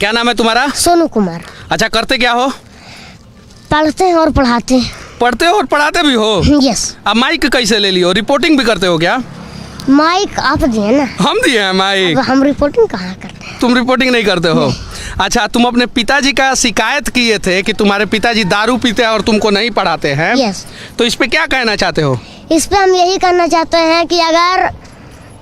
क्या नाम है तुम्हारा? सोनू कुमार। अच्छा, करते क्या हो? पढ़ते हैं और पढ़ाते हैं। पढ़ते हो और पढ़ाते भी हो? यस। अब माइक कैसे ले लियो? रिपोर्टिंग भी करते हो क्या? माइक आप दिए ना। हम दिए हैं माइक। अब हम रिपोर्टिंग कहाँ करते हैं? तुम रिपोर्टिंग नहीं करते हो? अच्छा, तुम अपने पिताजी का शिकायत किए थे कि तुम्हारे पिताजी दारू पीते हैं और तुमको नहीं पढ़ाते हैं। यस। तो इस पे क्या कहना चाहते हो? इस पे हम यही करना चाहते हैं कि अगर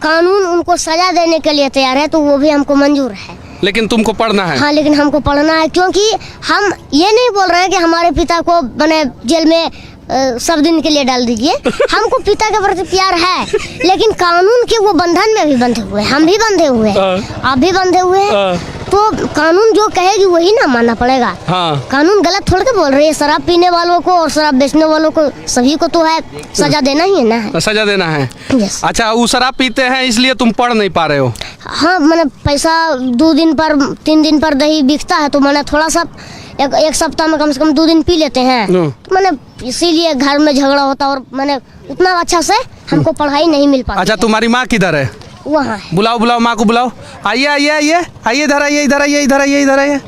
कानून उनको सजा देने के लिए तैयार है तो वो भी हमको मंजूर है, लेकिन तुमको पढ़ना है। हाँ, लेकिन हमको पढ़ना है, क्योंकि हम ये नहीं बोल रहे हैं कि हमारे पिता को मैंने जेल में सब दिन के लिए डाल दीजिए। हमको पिता के प्रति प्यार है, लेकिन कानून के वो बंधन में भी बंधे हुए हैं, हम भी बंधे हुए हैं, आप भी बंधे हुए हैं। तो कानून जो कहेगी वही ना मानना पड़ेगा। हाँ। कानून गलत थोड़ के बोल रही है। शराब पीने वालों को और शराब बेचने वालों को सभी को तो है सजा देना ही है ना। सजा देना है। यस। अच्छा, वो शराब पीते हैं इसलिए तुम पढ़ नहीं पा रहे हो? हाँ, मैंने पैसा 2 दिन पर 3 दिन पर दही बिकता है तो मैंने थोड़ा सा एक सप्ताह में कम से कम 2 दिन पी लेते हैं। तो मैंने इसीलिए घर में झगड़ा होता और मैंने उतना अच्छा से हमको पढ़ाई नहीं मिल पाती। अच्छा, तुम्हारी माँ किधर है? वहाँ है। बुलाओ बुलाओ माँ को बुलाओ। आइए आइए आइए आइए, इधर आइए, इधर आइए, इधर आइए, इधर आइए,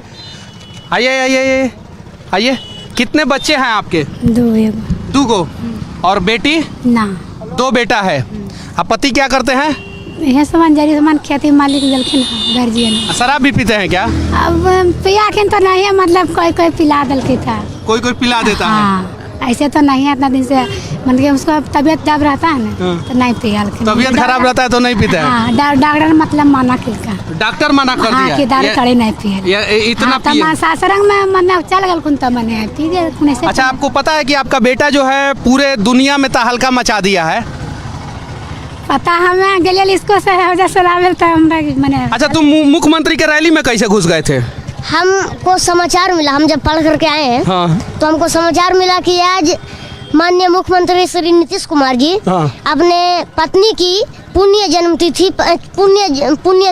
आइए आइए आइए आइए। कितने बच्चे हैं आपके? 2 को। और बेटी? ना। 2 बेटा है। अब पति क्या करते हैं? यह सामान खेती मालिक दलखिन गार्जियन। शराब भी पीते हैं क्या? अब पिया के तो नहीं है, मतलब कोई कोई पिला दल के था, कोई कोई पिला देता है। हाँ, ऐसे तो नहीं है। इतना दिन से मतलब उसको तबीयत खराब रहता है ना, तो नहीं पिया। तबीयत खराब रहता है तो नहीं पीते हैं। हाँ, डॉक्टर मतलब मना किया। डॉक्टर मना कर दिया कि दारू कड़े नहीं पिए। इतना पिए। सासरंग में मतलब चल गल कुन तो मने पी गए। अच्छा, आपको पता है कि आपका बेटा जो है पूरे दुनिया में तहलका मचा दिया है? पता हमें गले इसको से शराब तो हमरा मने। अच्छा, तुम मुख्यमंत्री के रैली में कैसे घुस गए थे? हमको समाचार मिला, हम जब पढ़ करके आए हैं। हाँ। तो हमको समाचार मिला कि आज माननीय मुख्यमंत्री श्री नीतीश कुमार जी अपने पत्नी की पुण्य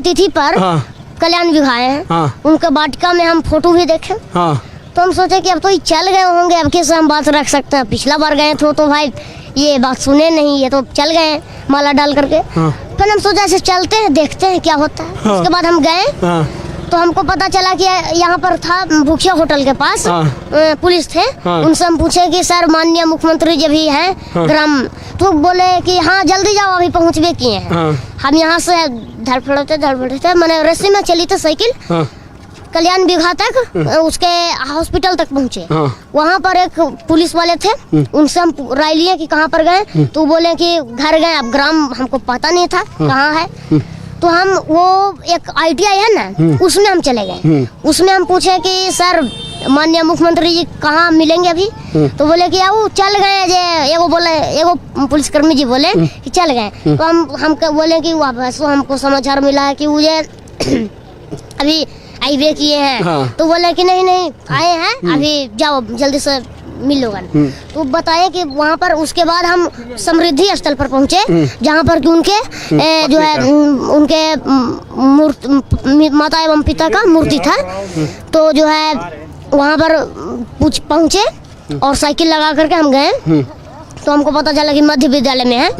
तिथि पर कल्याण विवाह हैं। उनके वाटिका में हम फोटो भी देखे। तो हम सोचे कि अब तो ये चल गए होंगे, अब कैसे हम बात रख सकते हैं। पिछला बार गए थे तो भाई ये बात सुने नहीं, ये तो चल गए माला डाल करके। फिर हम सोचा ऐसे चलते हैं, देखते हैं क्या होता है। उसके बाद हम गए तो हमको पता चला कि यहाँ पर था भूखिया होटल के पास पुलिस थे। उनसे हम पूछे कि सर माननीय मुख्यमंत्री जी भी हैं ग्राम, तो बोले कि हाँ जल्दी जाओ, अभी पहुँचबे किए हैं। हम यहाँ से धड़फड़ते मैंने रस्सी में चली थी साइकिल कल्याण विवाह तक, उसके हॉस्पिटल तक पहुँचे। वहाँ पर एक पुलिस वाले थे, उनसे हम राय लिए कि कहाँ पर गए। तो बोले कि घर गए। अब ग्राम हमको पता नहीं था कहाँ है। तो हम वो एक ITI है ना, उसमें हम चले गए। उसमें हम पूछे कि सर माननीय मुख्यमंत्री जी कहाँ मिलेंगे अभी? तो बोले कि वो चल गए। एगो पुलिसकर्मी जी बोले कि चल गए। तो हम बोले कि वापस हमको समाचार मिला है कि वो अभी आईवे किए हैं। तो बोले कि नहीं आए हैं, अभी जाओ जल्दी से मिल लोगा। तो बताए कि वहाँ पर उसके बाद हम समृद्धि स्थल पर पहुँचे, जहाँ पर कि उनके जो है उनके माता एवं पिता का मूर्ति था। तो जो है वहाँ पर पहुँचे और साइकिल लगा करके हम गए। तो हमको पता चला कि मध्य विद्यालय में है।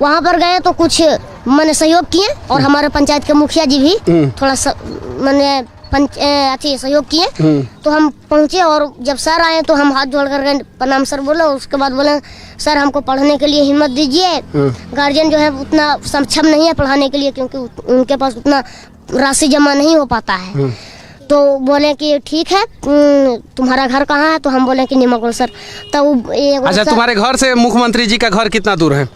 वहाँ पर गए तो कुछ मैंने सहयोग किए और हमारे पंचायत के मुखिया जी भी थोड़ा मैंने सहयोग किए। तो हम पहुँचे और जब सर आए तो हम हाथ जोड़ कर प्रणाम सर बोले। उसके बाद बोले सर हमको पढ़ने के लिए हिम्मत दीजिए। गार्जियन जो है उतना सक्षम नहीं है पढ़ाने के लिए, क्योंकि उनके पास उतना राशि जमा नहीं हो पाता है। तो बोले कि ठीक है, तुम्हारा घर कहाँ है? तो हम बोले कि निमाकोल सर। तो अच्छा, तुम्हारे घर से मुख्यमंत्री जी का घर कितना दूर है?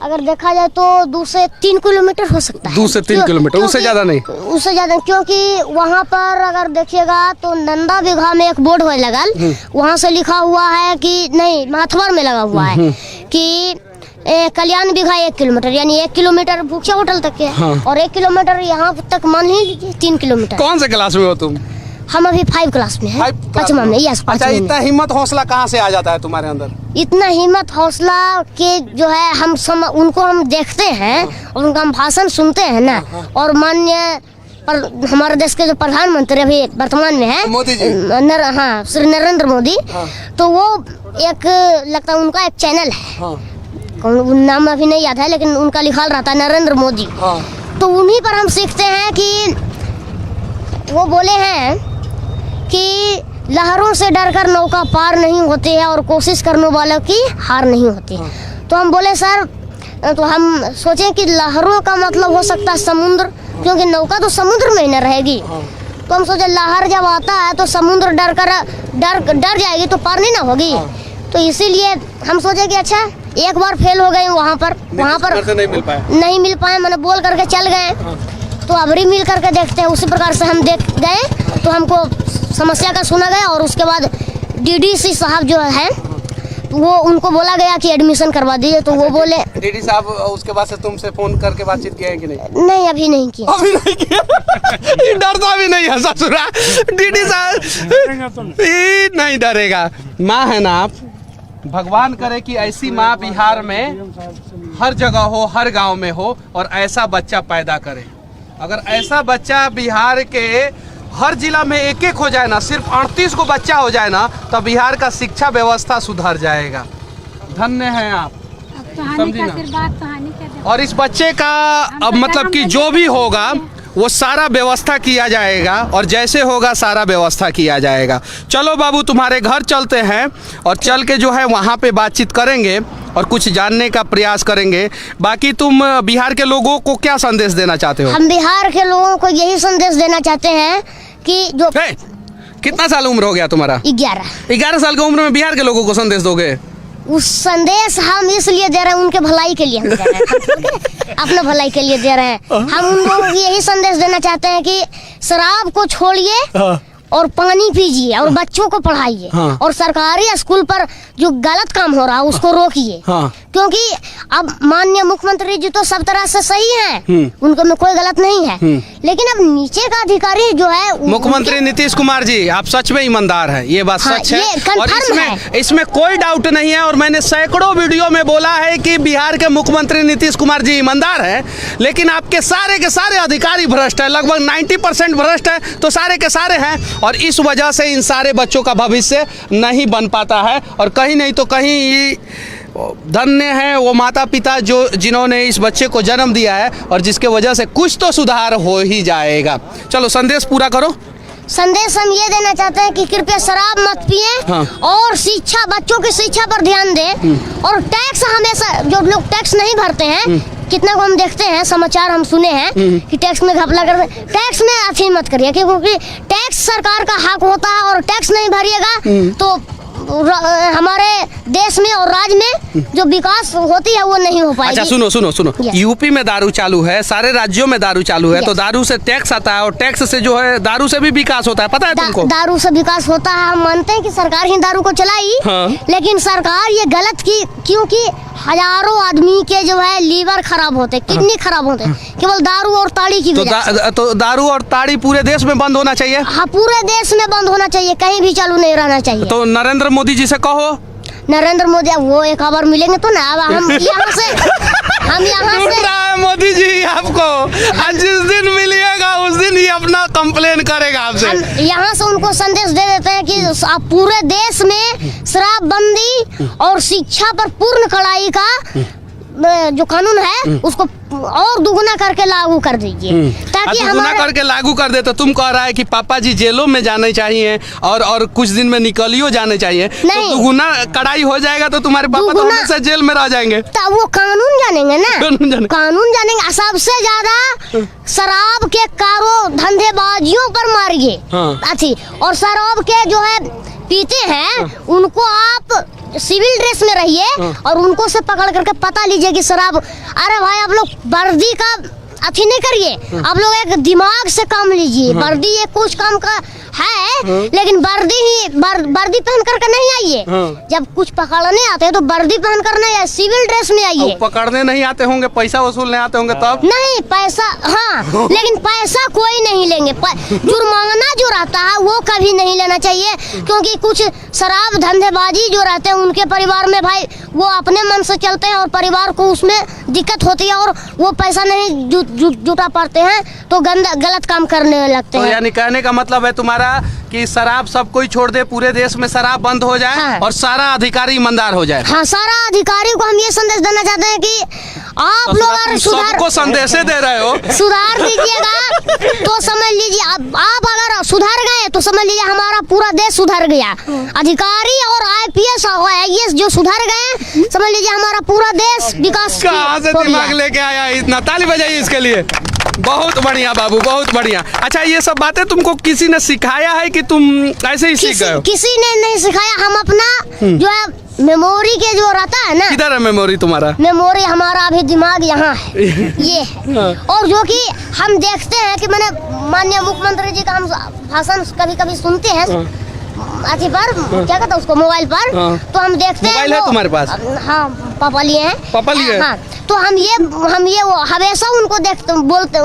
अगर देखा जाए तो 2 से 3 किलोमीटर हो सकता है। 2 से 3 किलोमीटर, उससे ज्यादा नहीं। उससे ज्यादा, क्योंकि वहाँ पर अगर देखिएगा तो नंदा विवाह में एक बोर्ड है लगल, वहाँ से लिखा हुआ है कि नहीं, माथवर में लगा हुआ है कि कल्याण विवाह 1 किलोमीटर, यानी 1 किलोमीटर भूखिया होटल तक है। और 1 किलोमीटर यहाँ तक मान ही लीजिए 3 किलोमीटर। कौन से क्लास में हो तुम? हम अभी 5 क्लास में हैं, 5वां में। यस, 5वां अच्छा, इतना हिम्मत हौसला कहाँ से आ जाता है तुम्हारे अंदर? इतना हिम्मत हौसला के जो है उनको हम देखते हैं और उनका हम भाषण सुनते हैं ना। और माननीय हमारे देश के जो प्रधानमंत्री अभी वर्तमान में है मोदी जी, हाँ श्री नरेंद्र मोदी। तो वो एक लगता है उनका एक चैनल है, नाम अभी नहीं याद है, लेकिन उनका लिखा रहता है नरेंद्र मोदी। तो उन्हीं पर हम सीखते हैं कि वो बोले हैं कि लहरों से डरकर नौका पार नहीं होती है और कोशिश करने वालों की हार नहीं होती। तो हम बोले सर, तो हम सोचें कि लहरों का मतलब हो सकता है समुद्र, क्योंकि नौका तो समुद्र में ही न रहेगी। तो हम सोचे लहर जब आता है तो समुद्र डर जाएगी तो पार नहीं ना होगी। तो इसीलिए हम सोचे कि अच्छा एक बार फेल हो गए वहाँ पर नहीं मिल पाए, मैंने बोल करके चल गए। तो अबरी मिल करके देखते हैं, उसी प्रकार से हम देख गए। तो हमको समस्या का सुना गया और उसके बाद डीडीसी साहब जो है वो उनको बोला गया कि एडमिशन करवा दीजिए। तो वो बोले डीडी साहब उसके बाद से तुमसे फोन करके बातचीत किया है कि नहीं? नहीं, अभी नहीं किया। अभी नहीं किया। डरता भी नहीं है ससुरा डीडी साहब, नहीं डरेगा। माँ है ना आप, भगवान करे कि ऐसी माँ बिहार में हर जगह हो, हर गांव में हो और ऐसा बच्चा पैदा करे। अगर ऐसा बच्चा बिहार के हर जिला में एक एक हो जाए ना, सिर्फ 38 को बच्चा हो जाए ना, तो बिहार का शिक्षा व्यवस्था सुधर जाएगा। धन्य हैं आप, समझी ना। और इस बच्चे का अब मतलब कि जो भी होगा वो सारा व्यवस्था किया जाएगा और जैसे होगा सारा व्यवस्था किया जाएगा। चलो बाबू तुम्हारे घर चलते हैं और चल के जो है वहाँ पे बातचीत करेंगे और कुछ जानने का प्रयास करेंगे। बाकी तुम बिहार के लोगों को क्या संदेश देना चाहते हो? हम बिहार के लोगों को यही संदेश देना चाहते हैं कि जो कितना साल उम्र हो गया तुम्हारा? 11 साल की उम्र में बिहार के लोगों को संदेश दोगे? उस संदेश हम इसलिए दे रहे हैं, उनके भलाई के लिए हम दे रहे हैं। अपना भलाई के लिए दे रहे हैं। हम उन लोगों को यही संदेश देना चाहते हैं कि शराब को छोड़िए और पानी पीजिए और बच्चों को पढ़ाइए और सरकारी स्कूल पर जो गलत काम हो रहा है उसको रोकिए। क्योंकि अब माननीय मुख्यमंत्री जी तो सब तरह से सही हैं, उनको में कोई गलत नहीं है, लेकिन अब नीचे का अधिकारी जो है मुख्यमंत्री नीतीश कुमार जी, आप सच में ईमानदार हैं, ये बात सच है और इसमें कोई डाउट नहीं है। और मैंने सैकड़ों वीडियो में बोला है कि बिहार के मुख्यमंत्री नीतीश कुमार जी ईमानदार हैं, लेकिन आपके सारे के सारे अधिकारी भ्रष्ट है, लगभग 90% भ्रष्ट है, तो सारे के सारे हैं और इस वजह से इन सारे बच्चों का भविष्य नहीं बन पाता है। और कहीं नहीं तो कहीं धन्य है वो माता पिता जो जिन्होंने इस बच्चे को जन्म दिया है और जिसके वजह से कुछ तो सुधार हो ही जाएगा। चलो संदेश पूरा करो। संदेश हम ये देना चाहते हैं कि कृपया शराब मत पिए और शिक्षा, बच्चों की शिक्षा पर ध्यान दें और टैक्स हमेशा, जो लोग टैक्स नहीं भरते हैं, कितना को हम देखते हैं समाचार हम सुने हैं कि टैक्स में घपला कर, टैक्स में अफीम मत करिए, क्योंकि टैक्स सरकार का हक होता है और टैक्स नहीं भरिएगा तो हमारे देश में और राज्य में जो विकास होती है वो नहीं हो पाएगी। अच्छा सुनो यूपी में दारू चालू है, सारे राज्यों में दारू चालू है, तो दारू से टैक्स आता है और टैक्स से जो है दारू से भी विकास होता है, पता है तुमको? दारू से विकास होता है, हम मानते हैं कि सरकार ही दारू को चलाई, लेकिन सरकार ये गलत की, क्योंकि हजारों आदमी के जो है लीवर खराब होते, किडनी खराब होते केवल दारू और ताड़ी की वजह से। तो दारू और ताड़ी पूरे देश में बंद होना चाहिए। हाँ, पूरे देश में बंद होना चाहिए, कहीं भी चालू नहीं रहना चाहिए। तो नरेंद्र मोदी जी से कहो। नरेंद्र मोदी वो एक खबर मिलेंगे तो ना, अब हम यहाँ से मोदी जी आपको आज जिस दिन मिलिएगा उस दिन ही अपना कंप्लेन करेगा आपसे। यहाँ से उनको संदेश दे देते हैं कि आप पूरे देश में शराबबंदी और शिक्षा पर पूर्ण कड़ाई का जो कानून है उसको और दुगुना करके लागू कर दीजिए, ताकि दुगुना करके लागू कर दे। तो तुम कह रहा है कि पापा जी जेलों में जाने चाहिए और कुछ दिन में निकलियो जाने चाहिए, तो दुगुना कड़ाई हो जाएगा तो तुम्हारे पापा तो हमेशा जेल में रह जाएंगे। तो वो कानून जानेंगे ना, कानून जानेंगे। सबसे ज्यादा शराब के कारो धंधेबाजियों पर मारिए अच्छी, और शराब के जो है पीते हैं उनको आप सिविल ड्रेस में रहिए और उनको से पकड़ करके पता लीजिए कि शराब, अरे भाई आप लोग वर्दी का अथी नहीं करिए, आप लोग एक दिमाग से काम लीजिए। वर्दी ये कुछ काम का है, लेकिन वर्दी पहन करके नहीं आइए। जब कुछ पकड़ने आते हैं तो वर्दी पहन कर नहीं आइए, सिविल ड्रेस में आइए। पकड़ने नहीं आते होंगे, पैसा वसूलने आते होंगे तब? नहीं, पैसा लेकिन पैसा कोई नहीं लेंगे। जुर्माना जो रहता है वो कभी नहीं लेना चाहिए, क्योंकि कुछ शराब धंधेबाजी जो रहते हैं उनके परिवार में भाई वो अपने मन से चलते हैं और परिवार को उसमें दिक्कत होती है और वो पैसा नहीं जुटा पाते हैं तो गलत काम करने लगते हैं। यानी कहने का मतलब है तुम्हारा कि शराब सब कोई छोड़ दे, पूरे देश में शराब बंद हो जाए और सारा अधिकारी ईमानदार हो जाए। हाँ, सारा अधिकारी को हम ये संदेश देना चाहते हैं कि आप लोग अगर सुधार सबको संदेशे दे रहे हो। सुधार दीजिएगा तो समझ लीजिए आप अगर सुधर गए तो समझ लीजिए हमारा पूरा देश सुधर गया। अधिकारी और IPS और IAS जो सुधर गए समझ लीजिए हमारा पूरा देश विकास कहाँ से हो गया। दिमाग लेके आया इतना? ताली बजाइए इसके लिए। बहुत बढ़िया बाबू, बहुत बढ़िया। अच्छा, ये सब बातें तुमको किसी ने सिखाया है कि तुम ऐसे ही सीख गए हो? किसी ने नहीं सिखाया, हम अपना जो है मेमोरी के जो रहता है ना। किधर है मेमोरी तुम्हारा? मेमोरी हमारा अभी दिमाग यहाँ है, ये है। और जो कि हम देखते हैं कि मैंने माननीय मुख्यमंत्री जी का हम भाषण कभी कभी सुनते हैं अथी पर, क्या कहते हैं उसको, मोबाइल पर। तो हम देखते हैं मोबाइल है तुम्हारे पास? हाँ, पापा लिए हैं। पापा लिए? हाँ, तो हम ये वो हमेशा उनको देखते बोलते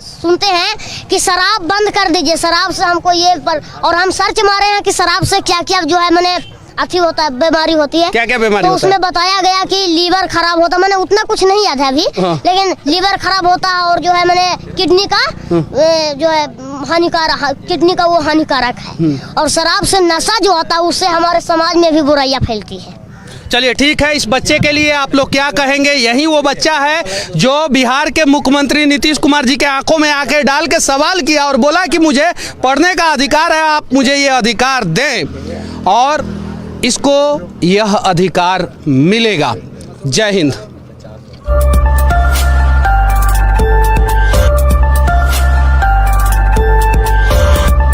सुनते हैं कि शराब बंद कर दीजिए, शराब से हमको ये पर। और हम सर्च मारे हैं कि शराब से क्या क्या जो है मैंने अथी होता है, बीमारी होती है। क्या क्या बीमारी तो होता है? उसमें बताया गया कि लीवर खराब होता, मैंने उतना कुछ नहीं याद है अभी। लेकिन लीवर खराब होता है और जो है मैंने किडनी का जो है हानिकारक, किडनी का वो हानिकारक है। और शराब से नशा जो होता है उससे हमारे समाज में भी बुराइयां फैलती है। चलिए ठीक है, इस बच्चे के लिए आप लोग क्या कहेंगे? यही वो बच्चा है जो बिहार के मुख्यमंत्री नीतीश कुमार जी के आंखों में आके डाल के सवाल किया और बोला कि मुझे पढ़ने का अधिकार है, आप मुझे ये अधिकार दें, और इसको यह अधिकार मिलेगा। जय हिंद।